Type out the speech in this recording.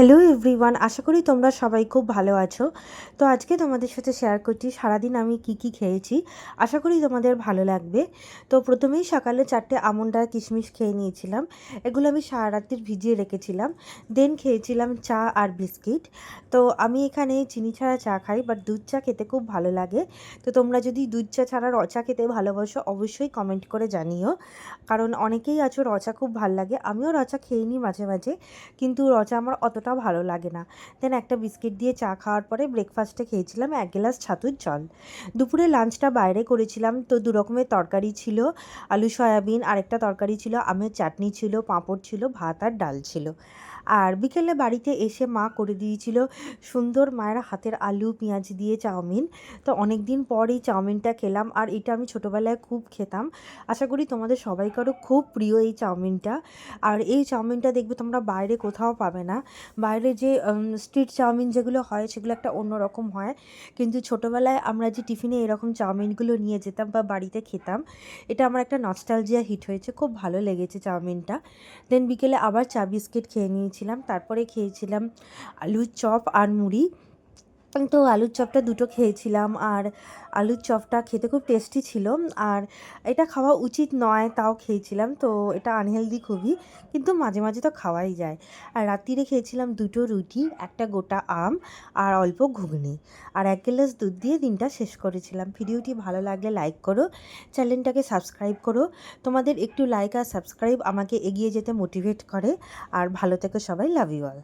Hello everyone, আশা করি তোমরা সবাই খুব ভালো আছো। তো আজকে তোমাদের সাথে শেয়ার করছি সারাদিন আমি কি কি খেয়েছি। আশা করি তোমাদের ভালো লাগবে। তো প্রথমেই সকালে 4টে আমন্ড আর কিশমিশ খেয়ে নিয়েছিলাম। এগুলো আমি সারা রাত্রির ভিজিয়ে রেখেছিলাম। দেন খেয়েছিলাম চা আর বিস্কিট। তো আমি এখানে চিনি ছাড়া চা খাই, বাট দুধ চা খেতে খুব ভালো লাগে। তো তোমরা যদি দুধ চা ছাড়া র চা খেতে ভালোবাসো অবশ্যই কমেন্ট করে জানিও, কারণ অনেকেই আছো র চা খুব ভালো লাগে। আমিও র চা খেয়ে নিই মাঝে মাঝে, কিন্তু র চা আমার অতটা ভালো লাগে না। দেন একটা বিস্কিট দিয়ে চা খাওয়ার পরে ব্রেকফাস্টে খেয়েছিলাম 1 গ্লাস ছাতুর জল। দুপুরে লাঞ্চটা বাইরে করেছিলাম, তো 2 রকমের তরকারি ছিল, আলু সয়াবিন, আরেকটা তরকারি ছিল, আমের চাটনি ছিল, পাঁপড় ছিল, ভাত আর ডাল ছিল। আর বিকেলে বাড়িতে এসে মা করে দিয়েছিল সুন্দর মায়ের হাতের আলু পেঁয়াজ দিয়ে চাউমিন। তো অনেক দিন পর এই চাউমিনটা খেলাম, আর এটা আমি ছোটোবেলায় খুব খেতাম। আশা করি তোমাদের সবাইকারও খুব প্রিয় এই চাউমিনটা। আর এই চাউমিনটা দেখবে তোমরা বাইরে কোথাও পাবে না। বাইরে যে স্ট্রিট চাউমিন যেগুলো হয় সেগুলো একটা অন্যরকম হয়, কিন্তু ছোটোবেলায় আমরা যে টিফিনে এরকম চাউমিনগুলো নিয়ে যেতাম বা বাড়িতে খেতাম, এটা আমার একটা নস্টালজিয়া হিট হয়েছে, খুব ভালো লেগেছে চাউমিনটা। দেন বিকেলে আবার চা বিস্কিট খেয়ে নিয়েছিলাম, তারপরে খেয়েছিলাম আলুর চপ আর মুড়ি। তো আলুর চপটা দুটো খেয়েছিলাম, আর আলুর চপটা খেতে খুব টেস্টি ছিল। আর এটা খাওয়া উচিত নয় তাও খেয়েছিলাম, তো এটা আনহেলদি খুবই, কিন্তু মাঝে মাঝে তো খাওয়াই যায়। আর রাত্রিরে খেয়েছিলাম দুটো রুটি, একটা গোটা আম, আর অল্প ঘুগনি, আর 1 গ্লাস দুধ দিয়ে দিনটা শেষ করেছিলাম। ভিডিওটি ভালো লাগলে লাইক করো, চ্যানেলটাকে সাবস্ক্রাইব করো। তোমাদের একটু লাইক আর সাবস্ক্রাইব আমাকে এগিয়ে যেতে মোটিভেট করে। আর ভালো থেকো সবাই, লাভ ইউ অল।